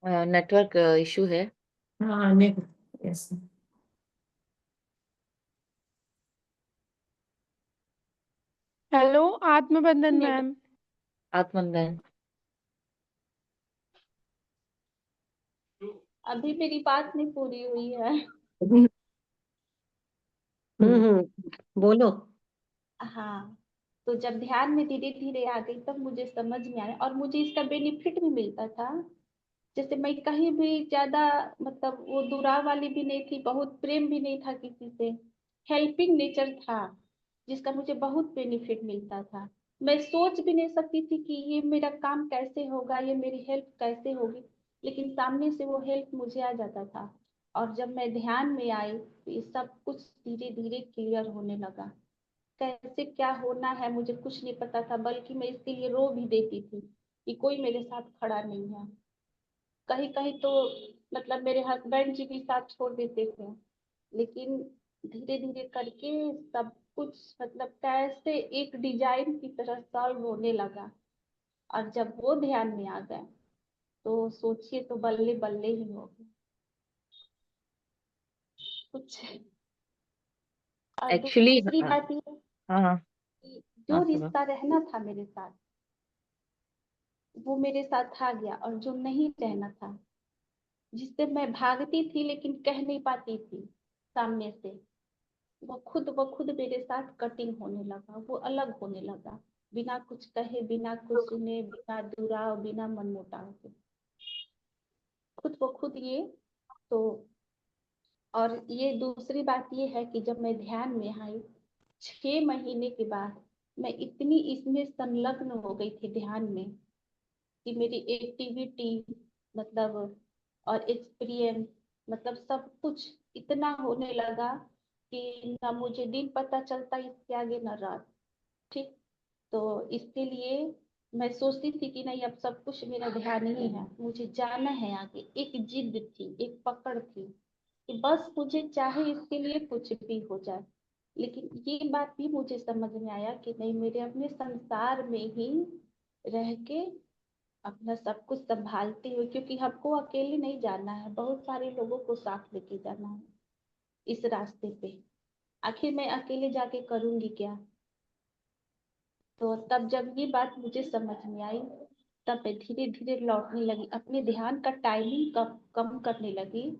Network issue है। हाँ net yes. Hello Atmabandhan ma'am. Atmabandhan. अभी मेरी बात नहीं पूरी हुई है। बोलो। हाँ, तो जब ध्यान में धीरे धीरे आ गई तब मुझे समझ में आया और मुझे इसका बेनिफिट भी मिलता था। जैसे मैं कहीं भी ज्यादा मतलब वो दुराव वाली भी नहीं थी, बहुत प्रेम भी नहीं था किसी से। हेल्पिंग नेचर था जिसका मुझे बहुत बेनिफिट मिलता था। मैं सोच भी नहीं सकती थी कि ये मेरा काम कैसे होगा, ये मेरी हेल्प कैसे होगी, लेकिन सामने से वो हेल्प मुझे आ जाता था। और जब मैं ध्यान में आई तो ये सब कुछ धीरे धीरे क्लियर होने लगा। कैसे क्या होना है मुझे कुछ नहीं पता था, बल्कि मैं इसके लिए रो भी देती थी कि कोई मेरे साथ खड़ा नहीं है। कहीं कहीं तो मतलब मेरे हस्बैंड जी भी साथ छोड़ देते थे, लेकिन धीरे धीरे करके सब कुछ मतलब कैसे एक डिजाइन की तरह सॉल्व होने लगा। और जब वो ध्यान में आ गए तो सोचिए तो बल्ले बल्ले ही हो गए कुछ। और एक्चुअली दूसरी बात ये हाँ कि हाँ जो सुनो। रिश्ता रहना था मेरे साथ वो मेरे साथ आ गया, और जो नहीं रहना था, जिससे मैं भागती थी लेकिन कह नहीं पाती थी सामने से, वो खुद मेरे साथ कटिंग होने लगा, वो अलग होने लगा। बिना कुछ कहे, बिना कुछ सुने, बिना दुराव, बिना मनमुटाव के खुद ये। तो और ये दूसरी बात ये है कि जब मैं ध्यान में आई 6 महीने के बाद, मैं इतनी इसमें संलग्न हो गई थी ध्यान में कि मेरी एक्टिविटी मतलब और एक्सपीरियंस मतलब सब कुछ इतना होने लगा कि ना मुझे दिन पता चलता इसके आगे ना रात। ठीक। तो इसके लिए मैं सोचती थी कि नहीं, अब सब कुछ मेरा ध्यान ही है, मुझे जाना है आगे। एक जिद थी, एक पकड़ थी कि बस मुझे चाहे इसके लिए कुछ भी हो जाए। लेकिन ये बात भी मुझे समझ में आया कि नहीं, मेरे अपने संसार में ही रह के अपना सब कुछ संभालते हुए, क्योंकि हमको अकेले नहीं जाना है, बहुत सारे लोगों को साथ लेके जाना है इस रास्ते पे। आखिर मैं अकेले जाके करूंगी क्या। तो तब जब ये बात मुझे समझ में आई, तब मैं धीरे धीरे लौटने लगी, अपने ध्यान का टाइमिंग कम करने लगी।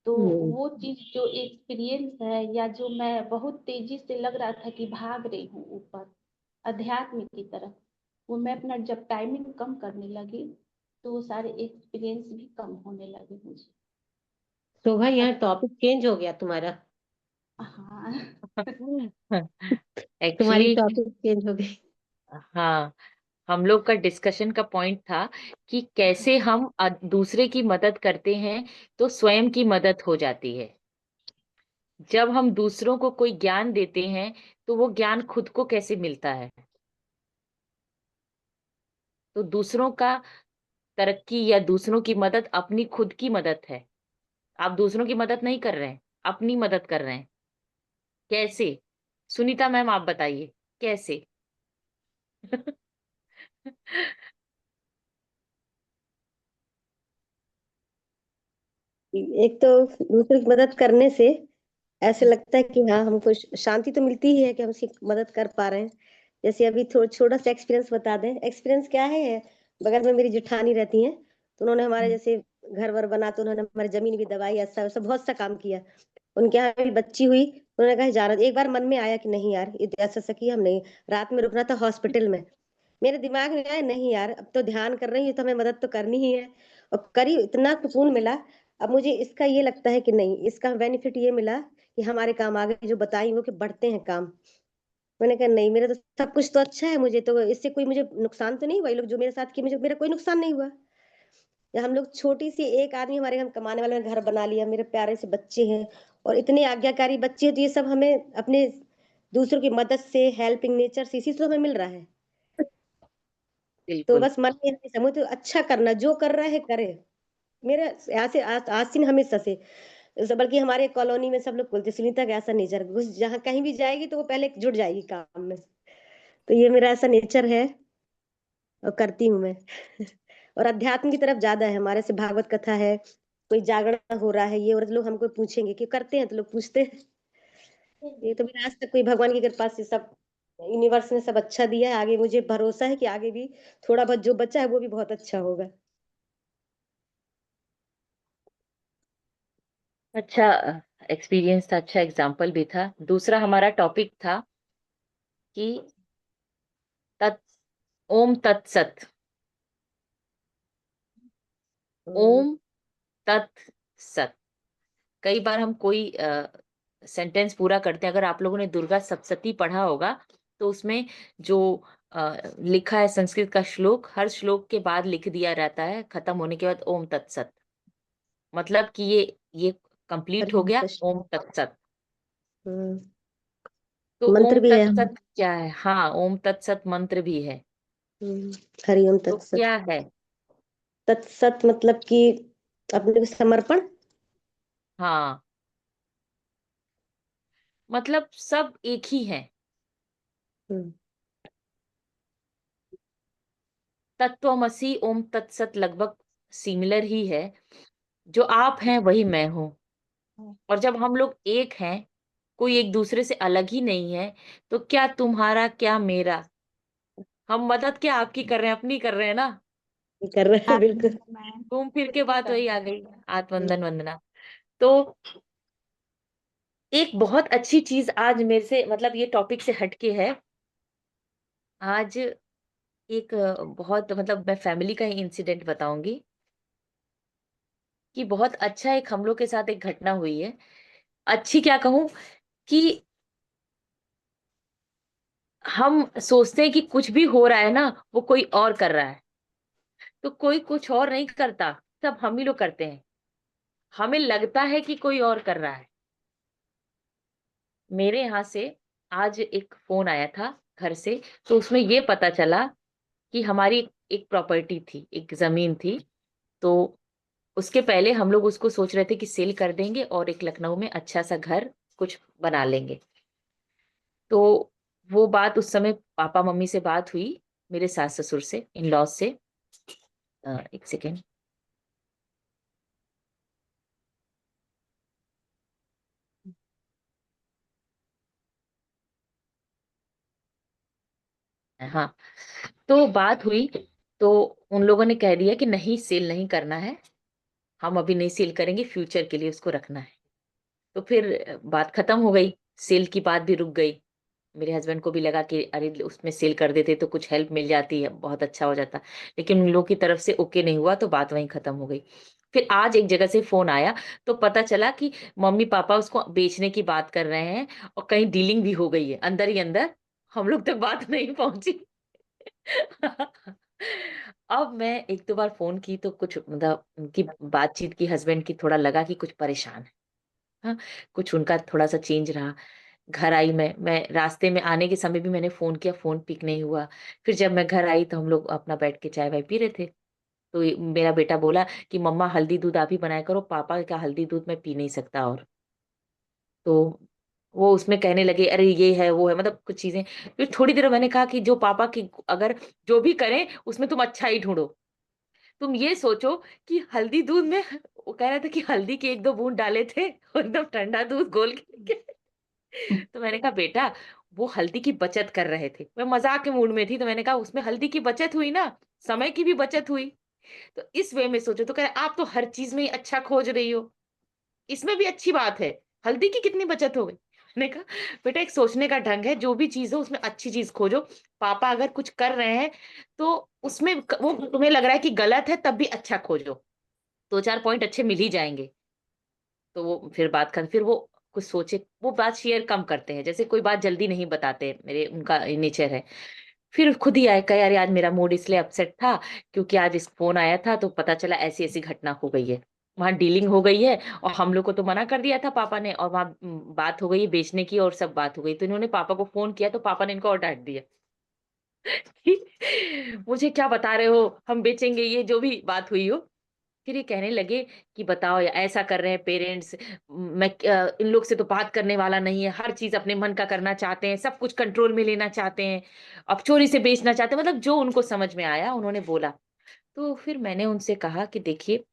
तो वो चीज जो एक्सपीरियंस है, या जो मैं बहुत तेजी से लग रहा था कि भाग रही हूँ ऊपर अध्यात्म की तरफ, वो मैं अपना जब टाइमिंग कम करने लगी तो वो सारे एक्सपीरियंस भी कम होने लगे मुझे। तो भाई यहाँ अब टॉपिक चेंज हो गया तुम्हारा। हाँ। तुम्हारी एक्चुअली टॉपिक चेंज हो गई। हाँ, हम लोग का डिस्कशन का पॉइंट था कि हाँ, कैसे हम दूसरे की मदद करते हैं तो स्वयं की मदद हो जाती है। जब हम दूसरों को कोई ज्ञान देते हैं तो वो ज्ञान खुद को कैसे मिलता है। तो दूसरों का तरक्की या दूसरों की मदद अपनी खुद की मदद है। आप दूसरों की मदद नहीं कर रहे हैं, अपनी मदद कर रहे हैं। कैसे? सुनीता मैम आप बताइए कैसे। एक तो दूसरे की मदद करने से ऐसे लगता है कि हाँ, हमको शांति तो मिलती ही है कि हम उसकी मदद कर पा रहे हैं। जैसे अभी छोटा सा एक्सपीरियंस बता दें। एक्सपीरियंस क्या है, बगल में मेरी जेठानी रहती हैं, तो उन्होंने हमारे जैसे घर वर बना, तो उन्होंने हमारी जमीन भी दबाई, ऐसा वैसा बहुत सा काम किया। उनके यहाँ भी बच्ची हुई, उन्होंने कहा जाना। एक बार मन में आया कि नहीं यार, ये ऐसा ऐसा किया हम नहीं, रात में रुकना था हॉस्पिटल में। मेरे दिमाग में आया नहीं यार, अब तो ध्यान कर रही हूँ तो हमें मदद तो करनी ही है। और करी, इतना सुकून मिला। अब मुझे इसका ये लगता है कि नहीं, इसका बेनिफिट ये मिला कि हमारे काम आगे जो बताई वो कि बढ़ते हैं काम। मैंने कहा नहीं, मेरा तो सब कुछ तो अच्छा है, मुझे तो इससे कोई मुझे नुकसान तो नहीं हुआ। ये लोग जो मेरे साथ किए, मुझे मेरा कोई नुकसान नहीं हुआ। या हम लोग छोटी सी, एक आदमी हमारे हम कमाने वाले ने घर बना लिया, मेरे प्यारे से बच्चे हैं और इतने आज्ञाकारी बच्चे हैं, तो ये सब हमें अपने दूसरों की मदद से, हेल्पिंग नेचर से, इसी से हमें मिल रहा है। तो बिल्कुल। बस मन में यही समझ, तो अच्छा करना, जो कर रहा है करे। मेरा यहाँ से आज से नहीं, हमेशा से। बल्कि हमारे कॉलोनी में सब लोग बोलते सुनीता का ऐसा नेचर, कुछ जहाँ कहीं भी जाएगी तो वो पहले जुट जाएगी काम में। तो ये मेरा ऐसा नेचर है और करती हूँ मैं। और अध्यात्म की तरफ ज्यादा है हमारे से। भागवत कथा है, कोई जागरण हो रहा है, ये और लोग हमको पूछेंगे कि करते हैं, तो लोग पूछते हैं। ये तो मेरा आज तक कोई भगवान की कृपा से सब यूनिवर्स ने सब अच्छा दिया है। आगे मुझे भरोसा है कि आगे भी थोड़ा बहुत जो बचा है वो भी बहुत अच्छा होगा। अच्छा एक्सपीरियंस था, अच्छा एग्जाम्पल भी था। दूसरा हमारा टॉपिक था कि तत् ओम तत्सत। ओम तत् सत। कई बार हम कोई सेंटेंस पूरा करते हैं, अगर आप लोगों ने दुर्गा सप्तशती पढ़ा होगा तो उसमें जो लिखा है संस्कृत का श्लोक, हर श्लोक के बाद लिख दिया रहता है खत्म होने के बाद ओम तत्सत, मतलब कि ये कंप्लीट हो गया, हरिओम ओम तत्सत। हम्म, तो मंत्र ओम भी है। तत्सत क्या है? हाँ, ओम तत्सत मंत्र भी है। हरिओम तो तत्सत। क्या है? तत्सत मतलब कि अपने को समर्पण। हाँ, मतलब सब एक ही है। हम्म, तत्वमसि ओम तत्सत लगभग सिमिलर ही है। जो आप हैं वही मैं हूं। और जब हम लोग एक हैं, कोई एक दूसरे से अलग ही नहीं है, तो क्या तुम्हारा क्या मेरा, हम मदद क्या आपकी कर रहे हैं, अपनी कर रहे हैं ना। कर रहे हैं बिल्कुल। आत्मबंधन मैम, घूम फिर के बिल्कुल बात कर वही रहे आ हैं। गई, आत्मबंधन वंदना। तो एक बहुत अच्छी चीज आज मेरे से, मतलब ये टॉपिक से हटके है। आज एक बहुत, मतलब मैं फैमिली का ही इंसिडेंट बताऊंगी कि बहुत अच्छा एक हम लोग के साथ एक घटना हुई है। अच्छी क्या कहूं कि हम सोचते हैं कि कुछ भी हो रहा है ना, वो कोई और कर रहा है। तो कोई कुछ और नहीं करता, सब हम ही लोग करते हैं। हमें लगता है कि कोई और कर रहा है। मेरे यहाँ से आज एक फोन आया था घर से, तो उसमें ये पता चला कि हमारी एक प्रॉपर्टी थी, एक जमीन थी। तो उसके पहले हम लोग उसको सोच रहे थे कि सेल कर देंगे और एक लखनऊ में अच्छा सा घर कुछ बना लेंगे। तो वो बात उस समय पापा मम्मी से बात हुई, मेरे सास ससुर से, इन लॉज से। एक सेकेंड। हाँ, तो बात हुई। तो उन लोगों ने कह दिया कि नहीं, सेल नहीं करना है, हम अभी नहीं सेल करेंगे, फ्यूचर के लिए उसको रखना है। तो फिर बात खत्म हो गई, सेल की बात भी रुक गई। मेरे हस्बैंड को भी लगा कि अरे उसमें सेल कर देते तो कुछ हेल्प मिल जाती है, बहुत अच्छा हो जाता। लेकिन उन लोगों की तरफ से ओके नहीं हुआ, तो बात वहीं खत्म हो गई। फिर आज एक जगह से फोन आया, तो पता चला कि मम्मी पापा उसको बेचने की बात कर रहे हैं और कहीं डीलिंग भी हो गई है अंदर ही अंदर, हम लोग तक बात नहीं पहुंची। अब मैं एक दो बार फोन की तो कुछ, मतलब उनकी बातचीत की, हस्बैंड की, थोड़ा लगा कि कुछ परेशान है। हाँ, कुछ उनका थोड़ा सा चेंज रहा। घर आई मैं रास्ते में आने के समय भी मैंने फोन किया, फोन पिक नहीं हुआ। फिर जब मैं घर आई तो हम लोग अपना बैठ के चाय वाय पी रहे थे। तो मेरा बेटा बोला कि मम्मा हल्दी दूध आप ही बनाया करो, पापा का हल्दी दूध मैं पी नहीं सकता। और तो वो उसमें कहने लगे अरे ये है वो है, मतलब कुछ चीजें। फिर थोड़ी देर मैंने कहा कि जो पापा की, अगर जो भी करें उसमें तुम अच्छा ही ढूंढो। तुम ये सोचो कि हल्दी दूध में, वो कह रहा था कि हल्दी के एक दो बूंद डाले थे और एकदम ठंडा दूध घोल के। तो मैंने कहा बेटा, वो हल्दी की बचत कर रहे थे, मैं मजाक के मूड में थी, तो मैंने कहा उसमें हल्दी की बचत हुई ना, समय की भी बचत हुई। तो इस वे में सोचो। तो कह रहे आप तो हर चीज में ही अच्छा खोज रही हो, इसमें भी अच्छी बात है, हल्दी की कितनी बचत हो गई। मैंने कहा बेटा, एक सोचने का ढंग है, जो भी चीज हो उसमें अच्छी चीज खोजो। पापा अगर कुछ कर रहे हैं तो उसमें वो तुम्हें लग रहा है कि गलत है, तब भी अच्छा खोजो, दो चार पॉइंट अच्छे मिल ही जाएंगे। तो वो फिर बात कर, फिर वो कुछ सोचे, वो बात शेयर कम करते हैं, जैसे कोई बात जल्दी नहीं बताते, मेरे उनका नेचर है। फिर खुद ही आए, कहा यार आज मेरा मूड इसलिए अपसेट था क्योंकि आज इस फोन आया था तो पता चला ऐसी ऐसी घटना हो गई है, वहां डीलिंग हो गई है। और हम लोग को तो मना कर दिया था पापा ने, और वहां बात हो गई है बेचने की, और सब बात हो गई। तो इन्होंने पापा को फोन किया तो पापा ने इनको और डांट दिया। मुझे क्या बता रहे हो, हम बेचेंगे, ये जो भी बात हुई हो। फिर ये कहने लगे कि बताओ या ऐसा कर रहे हैं पेरेंट्स, मैं इन लोग से तो बात करने वाला नहीं है, हर चीज अपने मन का करना चाहते हैं, सब कुछ कंट्रोल में लेना चाहते हैं, अब चोरी से बेचना चाहते हैं, मतलब जो उनको समझ में आया उन्होंने बोला। तो फिर मैंने उनसे कहा कि देखिए,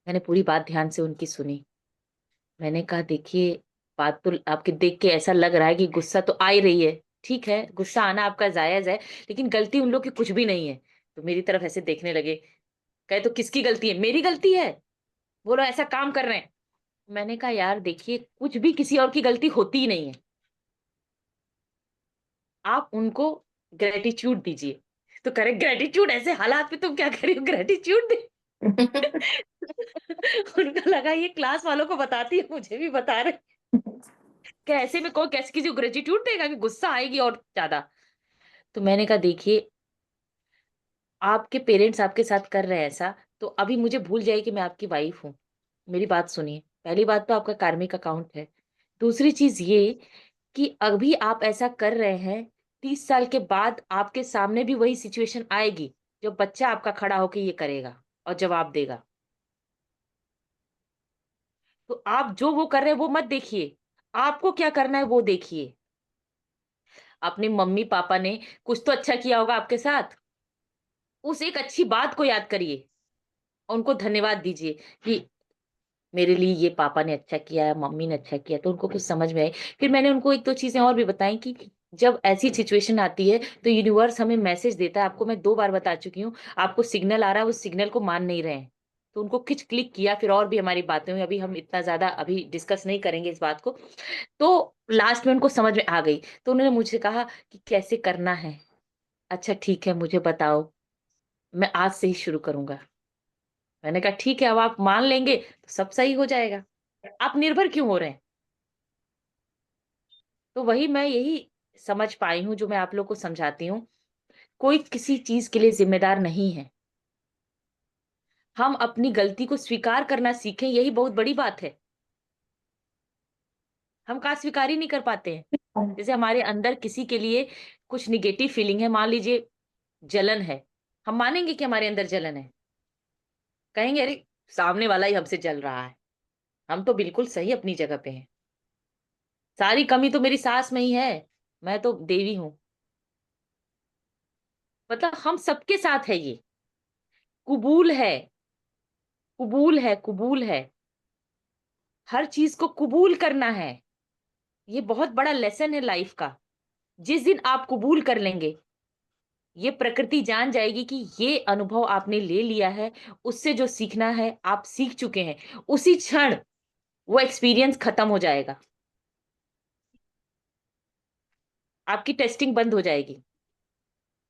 मैंने पूरी बात ध्यान से उनकी सुनी। मैंने कहा देखिए, बात तो आपके देख के ऐसा लग रहा है कि गुस्सा तो आ ही रही है। ठीक है, गुस्सा आना आपका जायज़ है, लेकिन गलती उन लोग की कुछ भी नहीं है। तो मेरी तरफ ऐसे देखने लगे, कहे तो किसकी गलती है? मेरी गलती है? वो लोग ऐसा काम कर रहे हैं। मैंने कहा यार देखिए, कुछ भी किसी और की गलती होती ही नहीं है। आप उनको ग्रैटिट्यूड दीजिए। तो कह रहे ग्रैटिट्यूड ऐसे हालात में तुम क्या कर रही हो ग्रैटिट्यूड दे? उनको लगा ये क्लास वालों को बताती है, मुझे भी बता रहे। क्या ऐसे में कोई कैसे किसी को ग्रेटिट्यूड देगा कि गुस्सा आएगी और ज्यादा? तो मैंने कहा देखिए, आपके पेरेंट्स आपके साथ कर रहे हैं ऐसा, तो अभी मुझे भूल जाइए कि मैं आपकी वाइफ हूँ। मेरी बात सुनिए। पहली बात तो आपका कार्मिक अकाउंट है। दूसरी चीज ये कि अभी आप ऐसा कर रहे हैं, 30 साल के बाद आपके सामने भी वही सिचुएशन आएगी, जो बच्चा आपका खड़ा होके ये करेगा और जवाब देगा। तो आप जो वो कर रहे हैं वो मत देखिए, आपको क्या करना है वो देखिए। अपने मम्मी-पापा ने कुछ तो अच्छा किया होगा आपके साथ, उस एक अच्छी बात को याद करिए और उनको धन्यवाद दीजिए कि मेरे लिए ये पापा ने अच्छा किया है, मम्मी ने अच्छा किया, तो उनको कुछ समझ में आई। फिर मैंने उनको 1-2 चीज़ें और भी बताई कि जब ऐसी सिचुएशन आती है, तो यूनिवर्स हमें मैसेज देता है। आपको मैं 2 बार बता चुकी हूँ, आपको सिग्नल आ रहा है, उस सिग्नल को मान नहीं रहे हैं। तो उनको खिंच क्लिक किया, फिर और भी हमारी बातें हुई, अभी हम इतना ज़्यादा अभी डिस्कस नहीं करेंगे इस बात को। तो लास्ट में उनको समझ में आ गई, तो उन्होंने मुझसे कहा कि कैसे करना है? अच्छा ठीक है, मुझे बताओ, मैं आज से ही शुरू करूँगा। मैंने कहा ठीक है, अब आप मान लेंगे तो सब सही हो जाएगा। आप निर्भर क्यों हो रहे हैं? तो वही मैं यही समझ पाई हूँ जो मैं आप लोग को समझाती हूँ, कोई किसी चीज़ के लिए ज़िम्मेदार नहीं है। हम अपनी गलती को स्वीकार करना सीखें, यही बहुत बड़ी बात है। हम कहाँ स्वीकार ही नहीं कर पाते हैं। जैसे हमारे अंदर किसी के लिए कुछ नेगेटिव फीलिंग है, मान लीजिए जलन है, हम मानेंगे कि हमारे अंदर जलन है? कहेंगे अरे सामने वाला ही हमसे जल रहा है, हम तो बिल्कुल सही अपनी जगह पे हैं। सारी कमी तो मेरी सास में ही है, मैं तो देवी हूँ। मतलब हम सबके साथ है ये, कुबूल है, कुबूल है, कुबूल है। हर चीज़ को कुबूल करना है। ये बहुत बड़ा लेसन है लाइफ का। जिस दिन आप कुबूल कर लेंगे, ये प्रकृति जान जाएगी कि ये अनुभव आपने ले लिया है, उससे जो सीखना है आप सीख चुके हैं। उसी क्षण वो एक्सपीरियंस खत्म हो जाएगा। आपकी टेस्टिंग बंद हो जाएगी,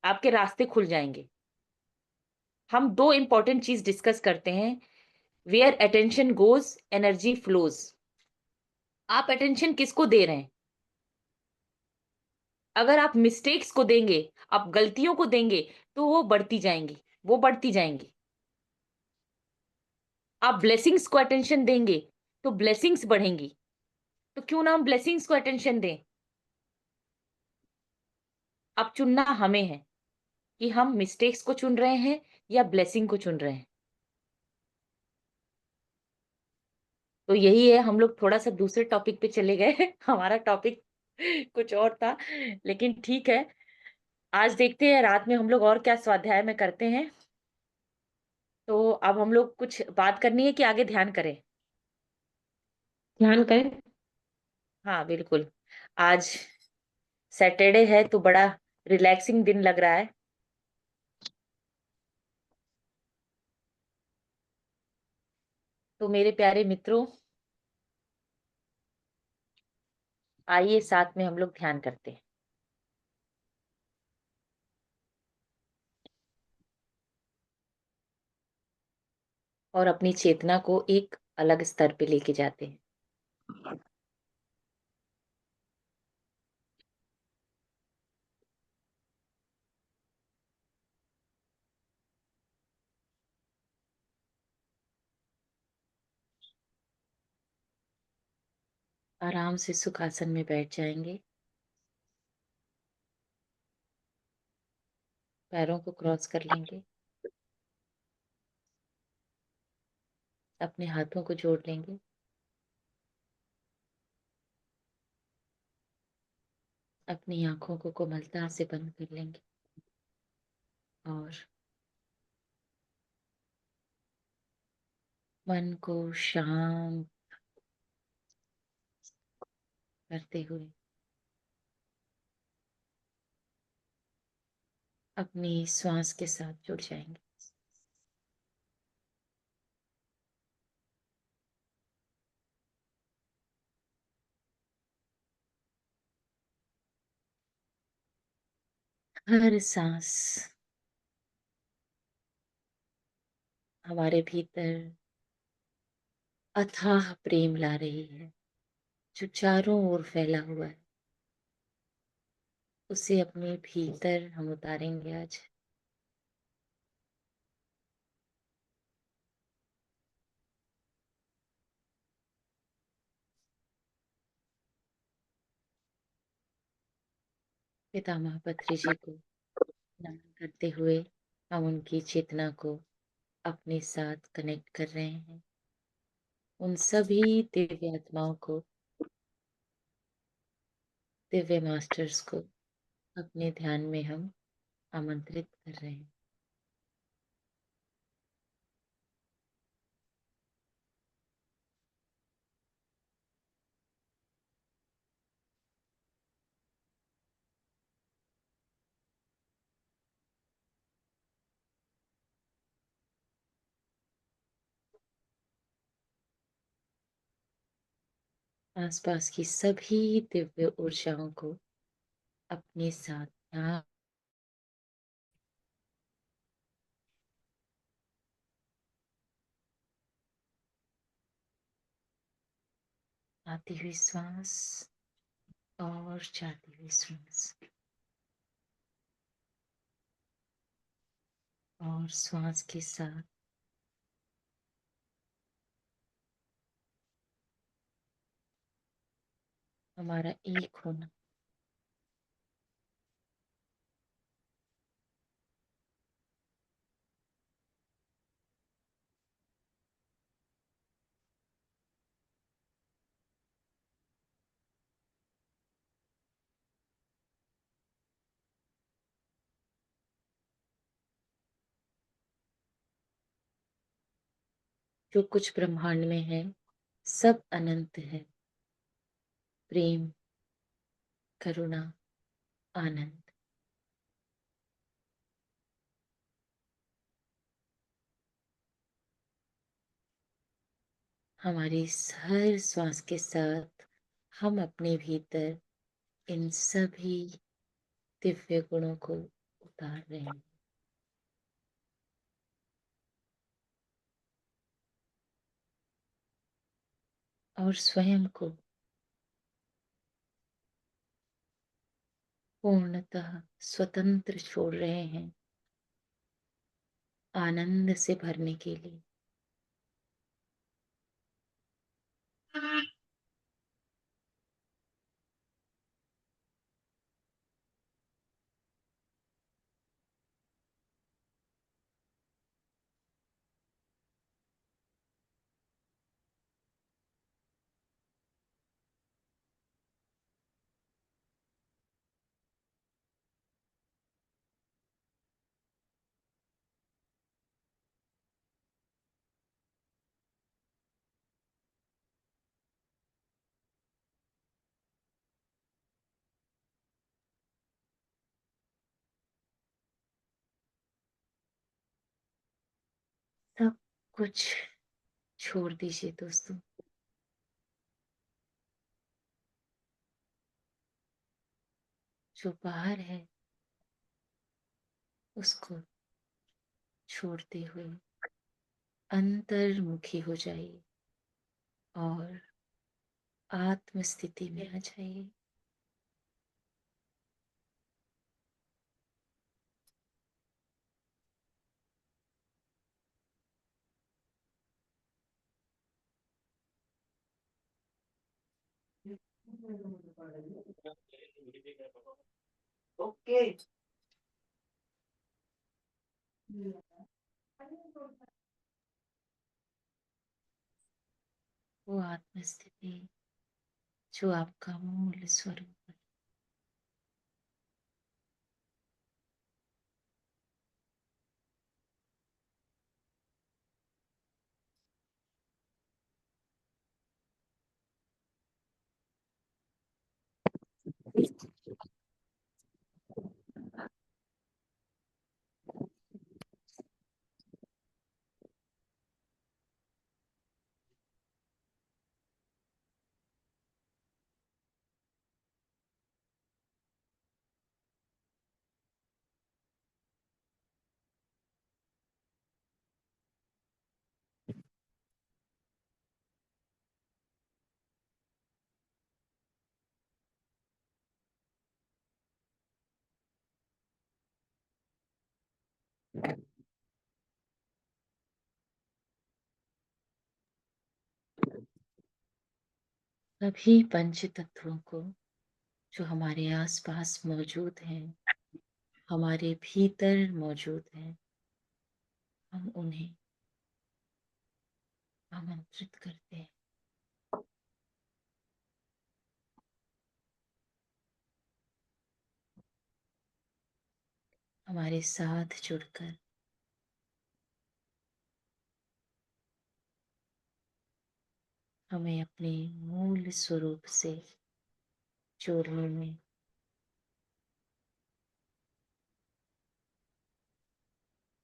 आपके रास्ते खुल जाएँगे। हम 2 इम्पोर्टेंट चीज़ डिस्कस करते हैं, where attention goes energy flows. आप अटेंशन किसको दे रहे हैं? अगर आप मिस्टेक्स को देंगे, आप गलतियों को देंगे, तो वो बढ़ती जाएँगी, वो बढ़ती जाएँगी। आप ब्लेसिंग्स को अटेंशन देंगे, तो ब्लेसिंग्स बढ़ेंगी। तो क्यों ना हम ब्लेसिंग्स को अटेंशन दें? अब चुनना हमें है कि हम मिस्टेक्स को चुन रहे हैं या ब्लेसिंग को चुन रहे हैं। तो यही है, हम लोग थोड़ा-सा दूसरे टॉपिक पे चले गए। हमारा टॉपिक कुछ और था, लेकिन ठीक है। आज देखते हैं रात में हम लोग और क्या स्वाध्याय में करते हैं। तो अब हम लोग कुछ बात करनी है कि आगे ध्यान करें? ध्यान करें। हाँ, बिल्कुल। आज सैटरडे है तो बड़ा रिलैक्सिंग दिन लग रहा है। तो मेरे प्यारे मित्रों, आइए साथ में हम लोग ध्यान करते हैं। और अपनी चेतना को एक अलग स्तर पे लेके जाते हैं। आराम से सुखासन में बैठ जाएंगे। पैरों को क्रॉस कर लेंगे। अपने हाथों को जोड़ लेंगे। अपनी आँखों को कोमलता से बंद कर लेंगे और मन को शांत करते हुए अपनी श्वास के साथ जुड़ जाएंगे। हर सांस हमारे भीतर अथाह प्रेम ला रही है, जो चारों ओर फैला हुआ है। उसे अपने भीतर हम उतारेंगे आज। पितामह पत्री जी को नमन करते हुए हम उनकी चेतना को अपने साथ कनेक्ट कर रहे हैं। उन सभी दिव्य आत्माओं को, दिव्य मास्टर्स को अपने ध्यान में हम आमंत्रित कर रहे हैं। आसपास की सभी दिव्य ऊर्जाओं को अपने साथ यहाँ आती हुई श्वास और जाती हुई श्वास, और श्वास के साथ हमारा एक होना। जो कुछ ब्रह्मांड में है सब अनंत है। प्रेम, करुणा, आनंद हमारी हर श्वास के साथ हम अपने भीतर इन सभी दिव्य गुणों को उतार रहे हैं। और स्वयं को पूर्णतः स्वतंत्र छोड़ रहे हैं आनंद से भरने के लिए। सब कुछ छोड़ दीजिए दोस्तों। जो बाहर है उसको छोड़ते हुए अंतर्मुखी हो जाइए और आत्म स्थिति में आ जाइए। ओके। वो आत्म स्थिति जो आपका मूल स्वरूप है। सभी पंच तत्वों को जो हमारे आसपास मौजूद हैं, हमारे भीतर मौजूद हैं, हम उन्हें आमंत्रित करते हैं। हमारे साथ जुड़कर हमें अपने मूल स्वरूप से जोड़ने में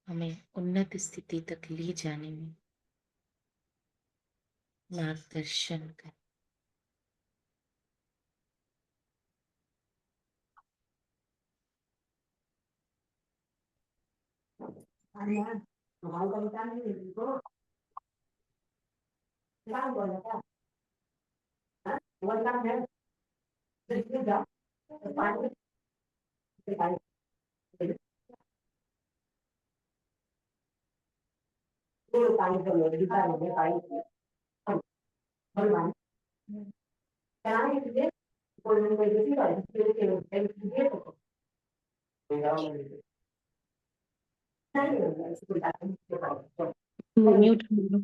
हमें उन्नत स्थिति तक ले जाने में मार्गदर्शन कर। म्यूट कर लो।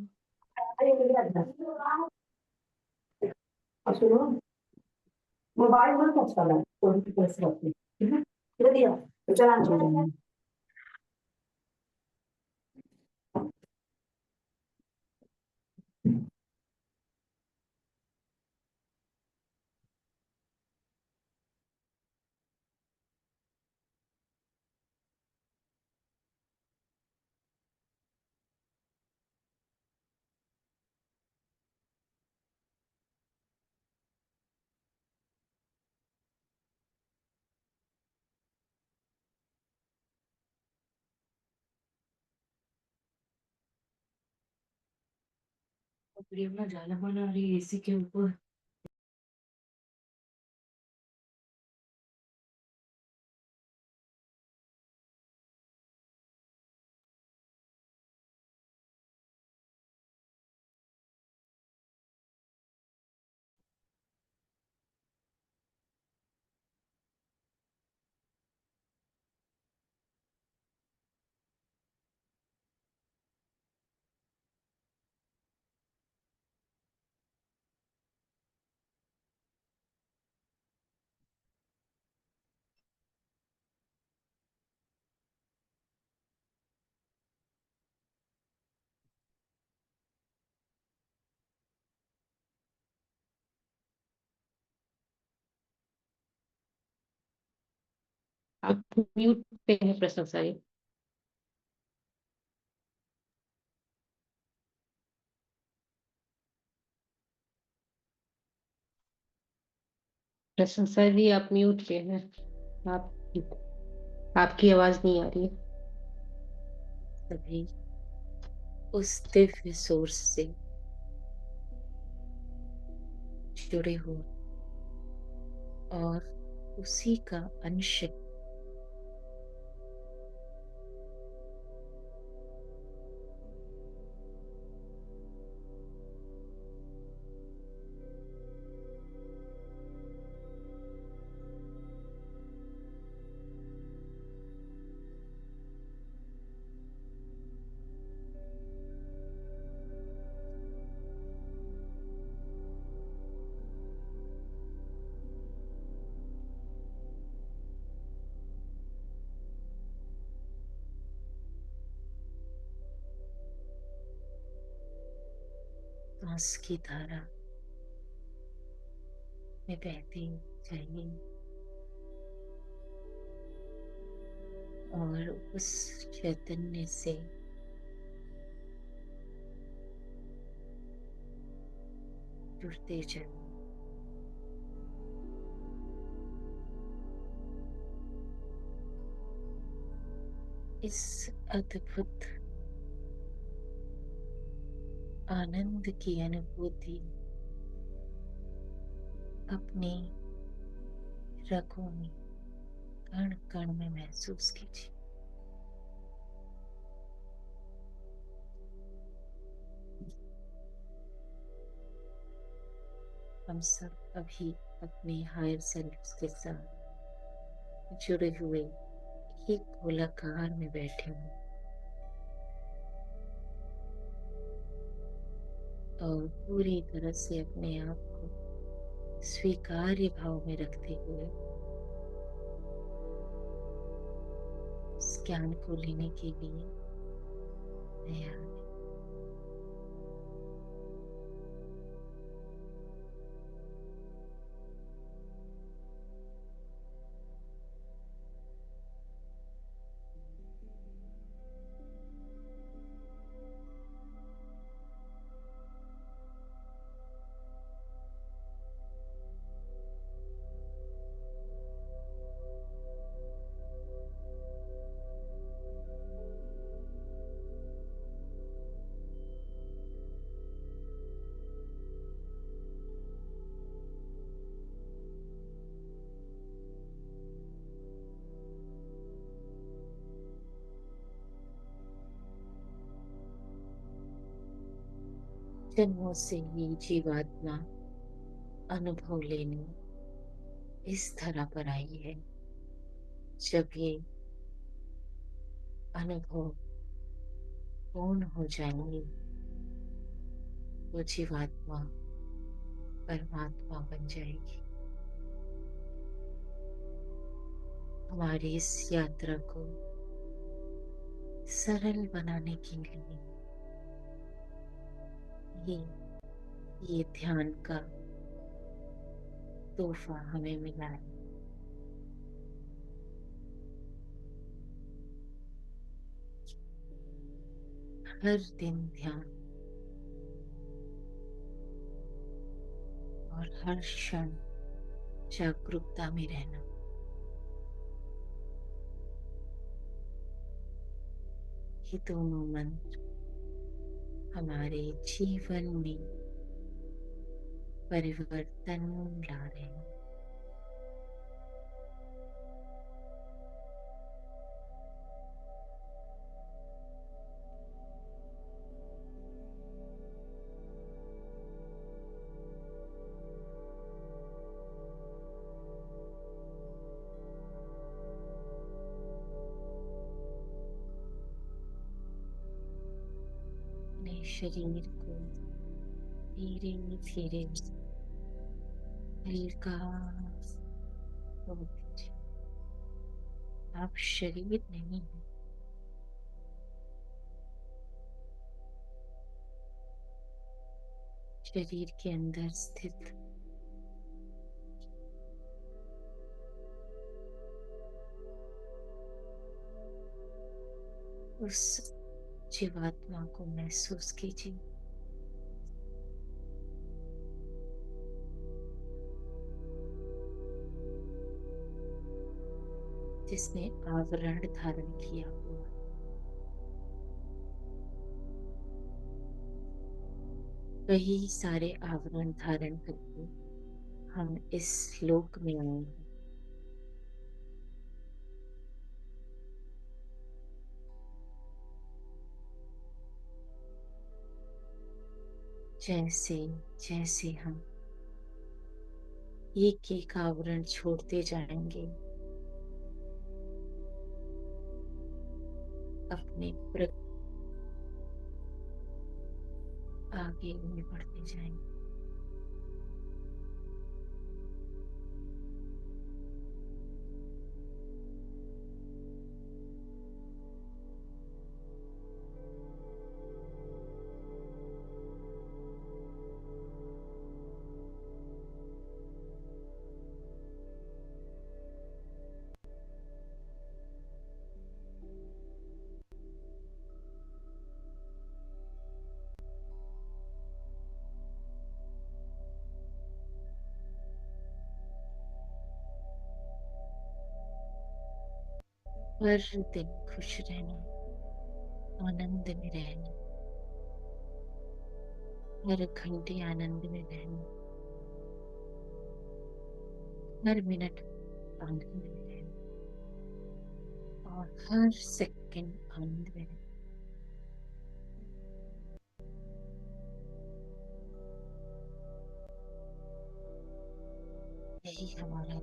मोबाइल में टच करना कोई भी प्रेस करते ठीक है फिर दिया तो चला प्रेरणा जाला बना रही है एसी के ऊपर। आप म्यूट पे है प्रशंसा जी। प्रशंसा जी आप म्यूट पे हैं। आप आपकी आवाज नहीं आ रही है। सभी उस दिव्य सोर्स से जुड़े हुए और उसी का अंश सांस की धारा में बहती जाएगी और उस चैतन्य से जुड़ते जाएंगे। इस अद्भुत आनंद की अनुभूति अपने रगों में कण कण में महसूस कीजिए। हम सब अभी अपने हायर सेल्फ के साथ जुड़े हुए एक गोलाकार में बैठे हुए और पूरी तरह से अपने आप को स्वीकार्य भाव में रखते हुए इस ज्ञान को लेने के लिए तैयार हैं। जन्मों से ही जीवात्मा अनुभव लेने इस धरा पर आई है। जब ये अनुभव पूर्ण हो जाएंगे तो जीवात्मा परमात्मा बन जाएगी। हमारी इस यात्रा को सरल बनाने के लिए ये ध्यान का तोहफा हमें मिला है। हर दिन ध्यान और हर क्षण जागरूकता में रहना, ये दोनों मंत्र हमारे जीवन में परिवर्तन ला रहे हैं। अपने शरीर को धीरे धीरे हल्का छोड़ दीजिए। आप शरीर नहीं है, शरीर के अंदर स्थित उस जीवात्मा को महसूस कीजिए जिसने आवरण धारण किया हुआ। कई सारे आवरण धारण करके हम इस लोक में आए हैं। जैसे जैसे हम एक एक आवरण छोड़ते जाएंगे, अपने आगे में बढ़ते जाएंगे। हर दिन खुश रहना, आनंद में रहना, हर घंटे आनंद में रहना, हर मिनट आनंद में रहना और हर सेकंड आनंद में रहना। वही हमारा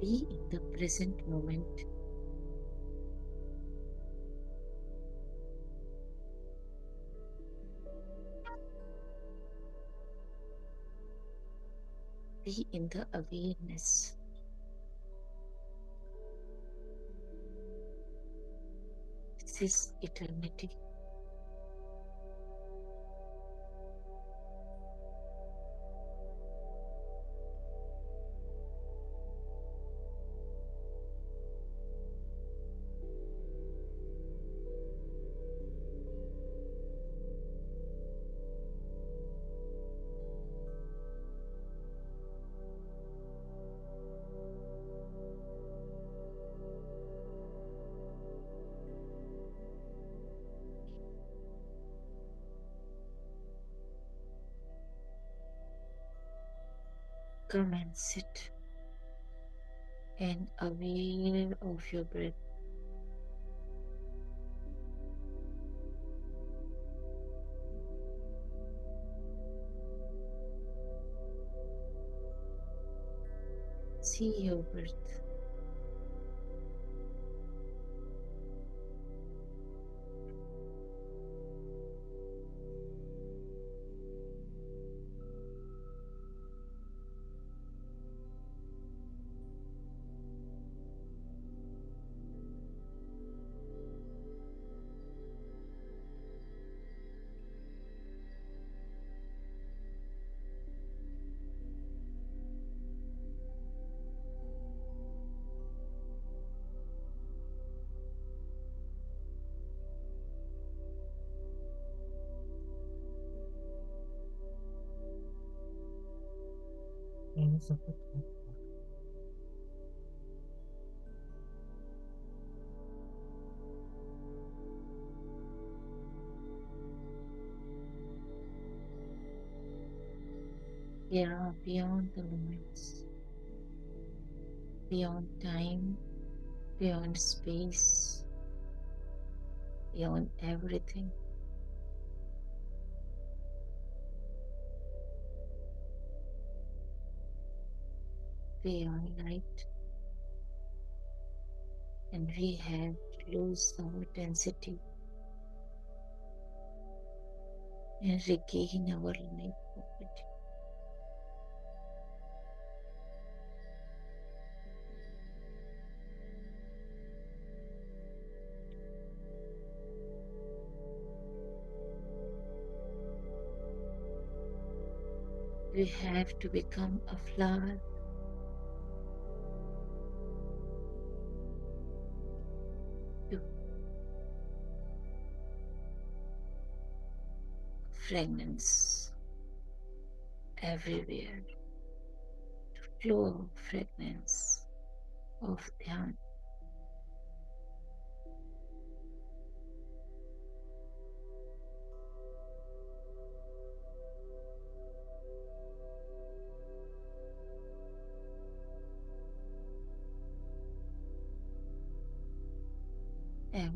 be in the present moment. Be in the awareness. This is eternity. Come and sit and aware of your breath. See your breath. Yeah, beyond the limits, beyond time, beyond space, beyond everything. Beyond light, and we have to lose our density and regain our light property. We have to become a flower to fragrance everywhere, flow of fragrance of Dhyan.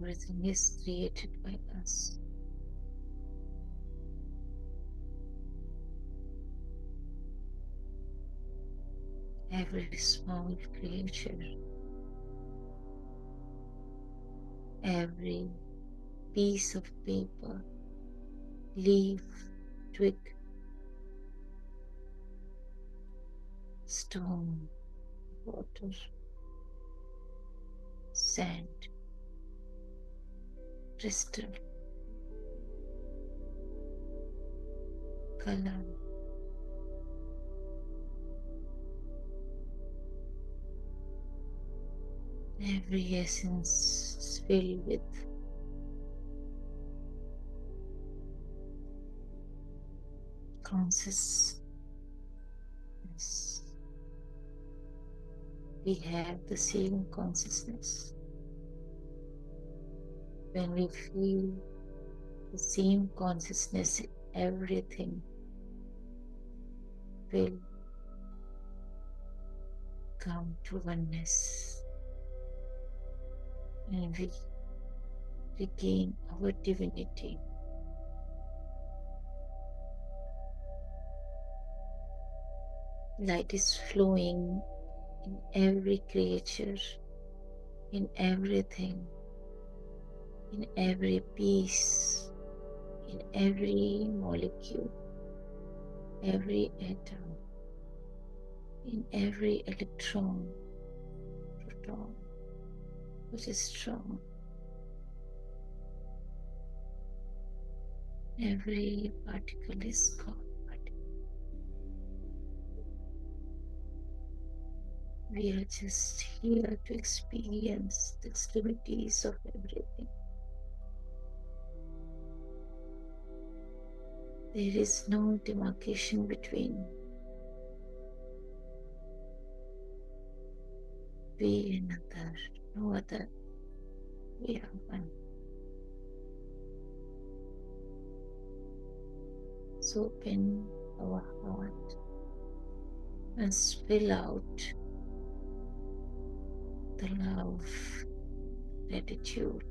Everything is created by us. Every small creature, every piece of paper, leaf, twig, stone, water, sand, crystal, color, every essence is filled with consciousness. We have the same consciousness. When we feel the same consciousness, everything will come to oneness, and we regain our divinity. Light is flowing in every creature, in everything, in every piece, in every molecule, every atom, in every electron, proton, which is strong, every particle is God. We are just here to experience the extremities of everything. There is no demarcation between we and other, no other. We are one. So open our heart and spill out the love, gratitude,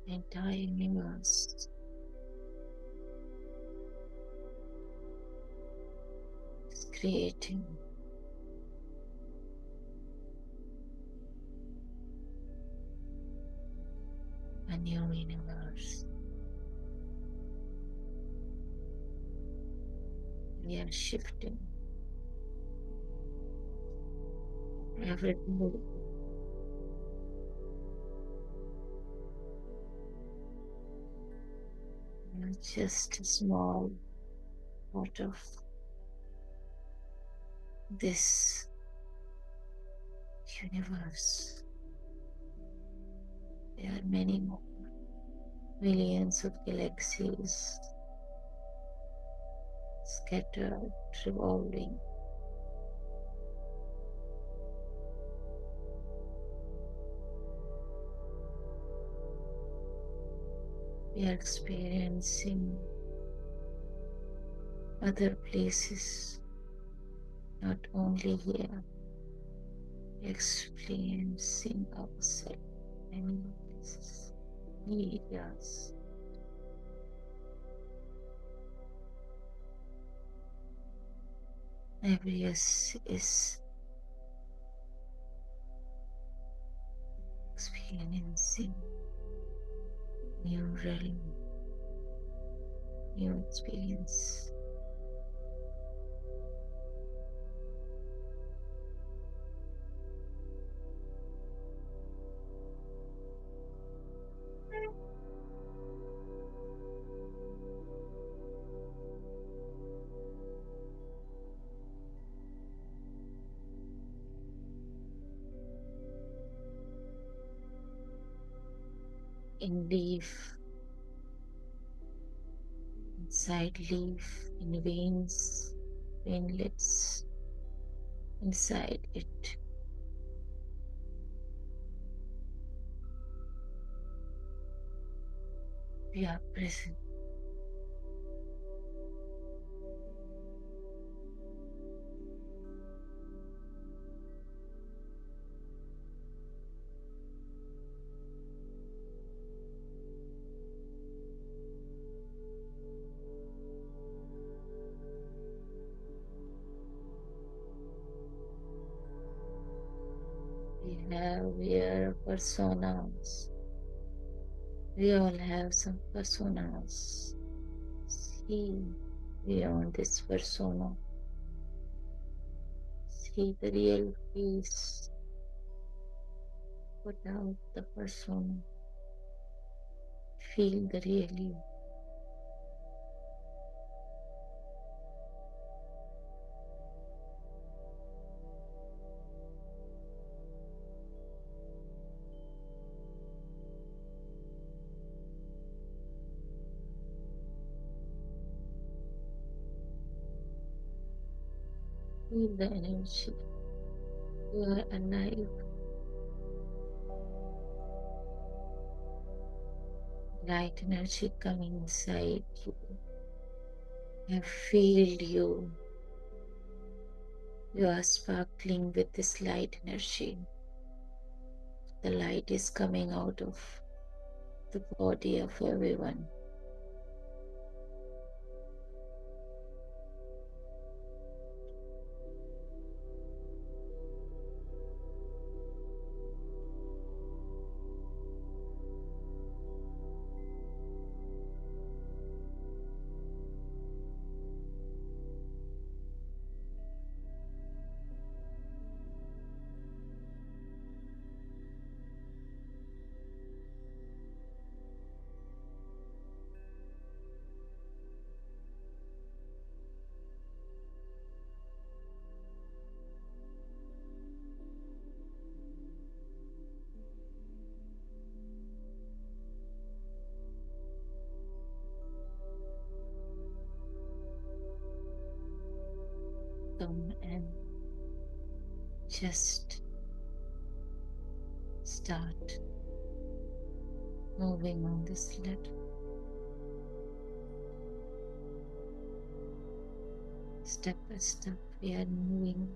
the entire universe is creating a new universe. We are shifting everything. We are just a small part of this universe. There are many more, millions of galaxies scattered, revolving. We are experiencing other places, not only here. We are experiencing ourselves many places, many areas. Every is experiencing new realm, new experience. In leaf, inside leaf, in veins, veinlets, inside it. We are present. We have your personas. We all have some personas. See beyond this persona. See the real face. Put out the persona. Feel the real you. Feel the energy. You are alive. Light energy coming inside you. I feel you. You are sparkling with this light energy. The light is coming out of the body of everyone. Come and just start moving on this ladder. Step by step, we are moving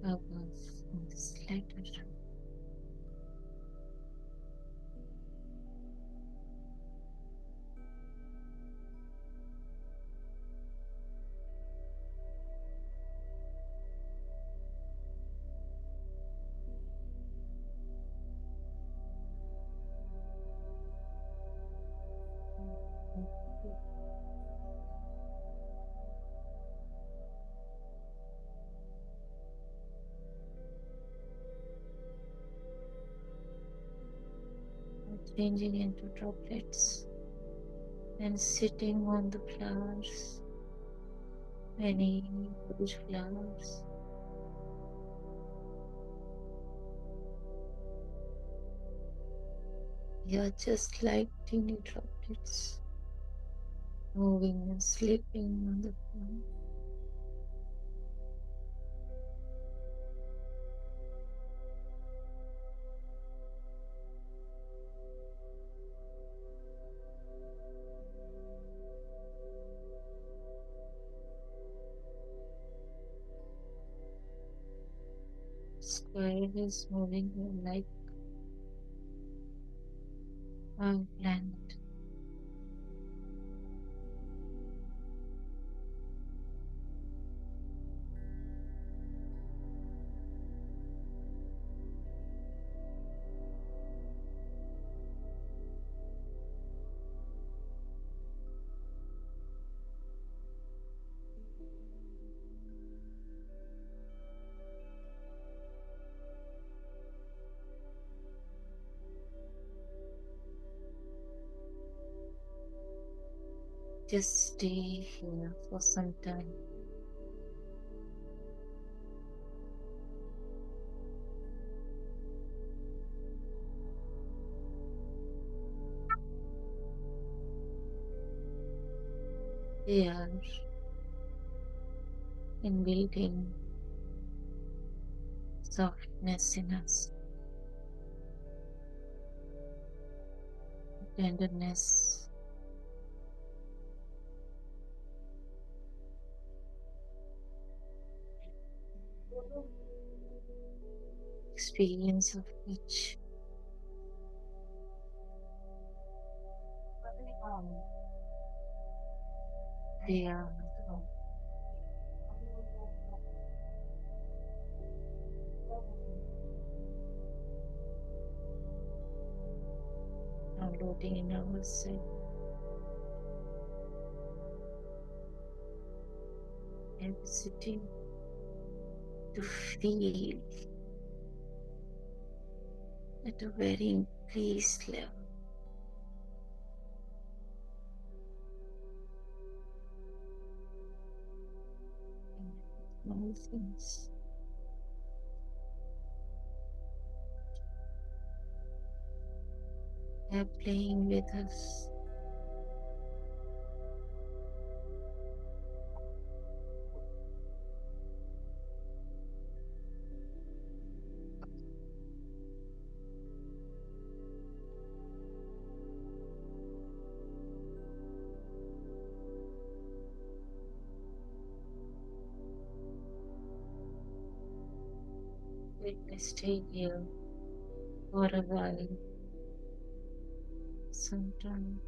above on this ladder. Changing into droplets and sitting on the flowers, many huge flowers. You are just like teeny droplets, moving and sleeping on the floor. Square is moving like our planet. Just stay here for some time. They are in building softness in us. tenderness, experience of which they are downloading in ourselves. Capacity to feel at a very increased level. Small things. They're playing with us. Let me stay here for a while, some time.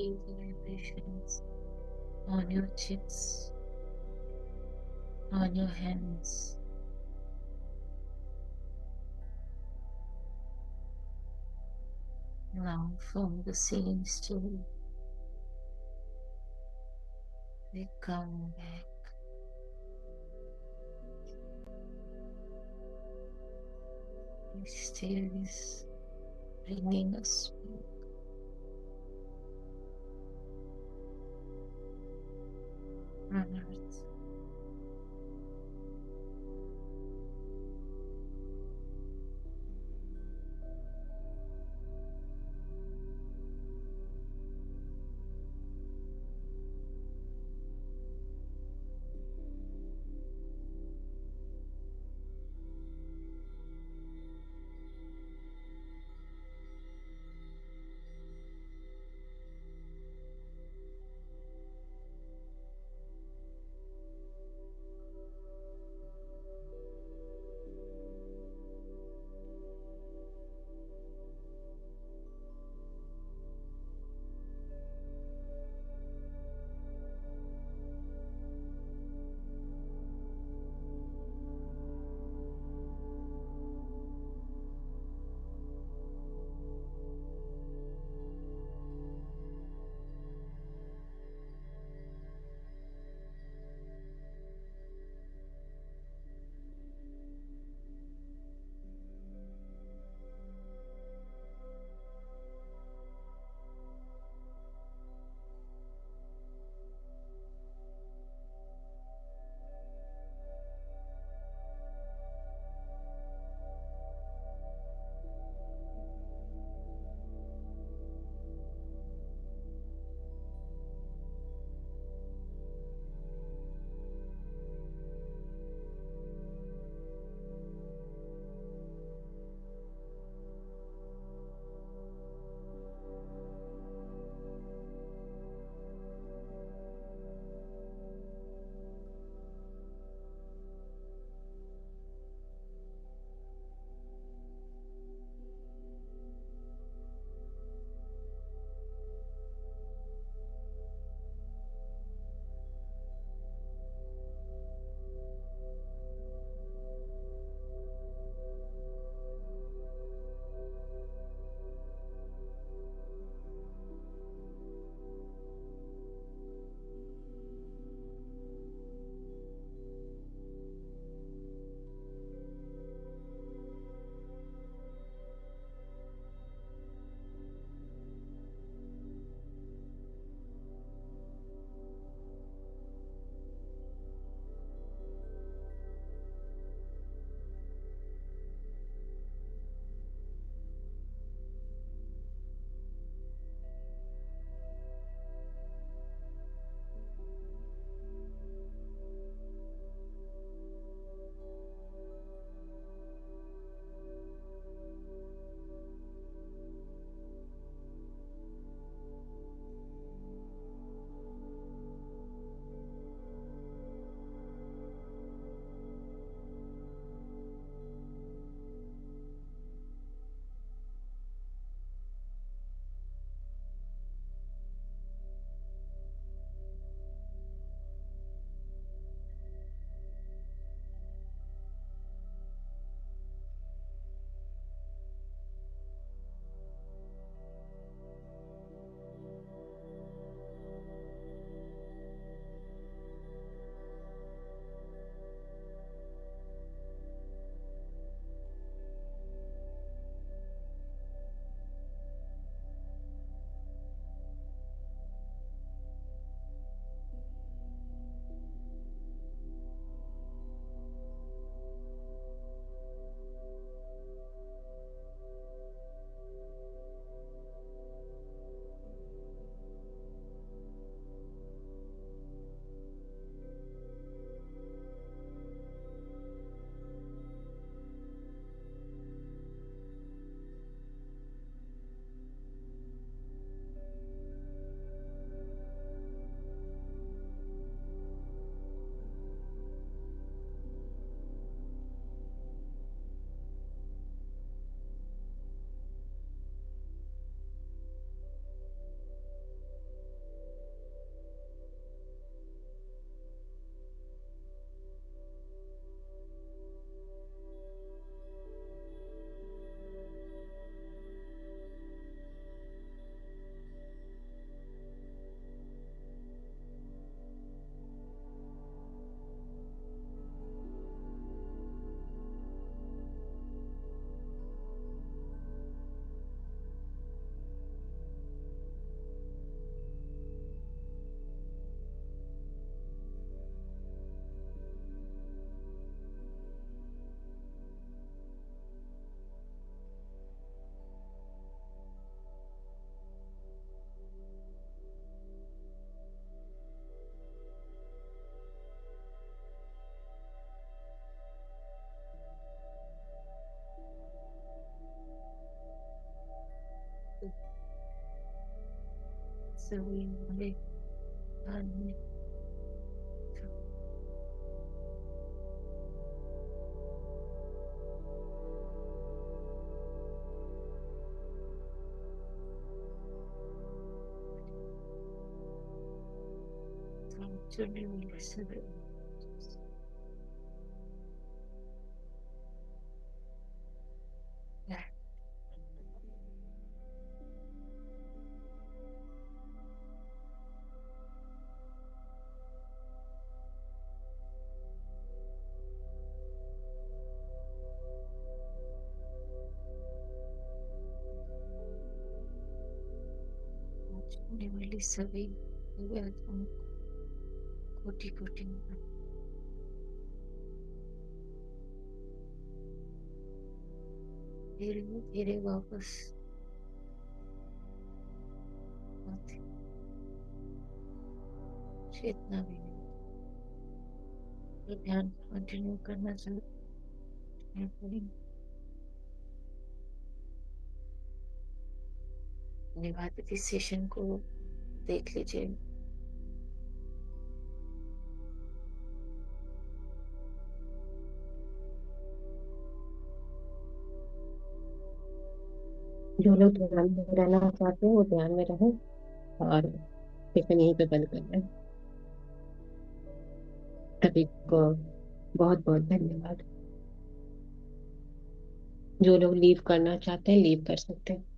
Feel the vibrations on your cheeks, on your hands. Now from the same state, we come back. Stillness bringing us back. On earth. सभी हमारे धार्मिक चुनने वाले सभी चुनने वाली सभी आत्माओं को कोटि कोटि धीरे धीरे वापस आते, चेतना भी नहीं, तो ध्यान कंटिन्यू करना चाहिए पड़ेगा। अपने बाद इस सेशन को देख लीजिए। जो लोग ध्यान में रहना चाहते हैं वो ध्यान में रहें, और सेशन यहीं पे बंद कर दें। सभी को बहुत बहुत धन्यवाद। जो लोग लीव करना चाहते हैं लीव कर सकते हैं।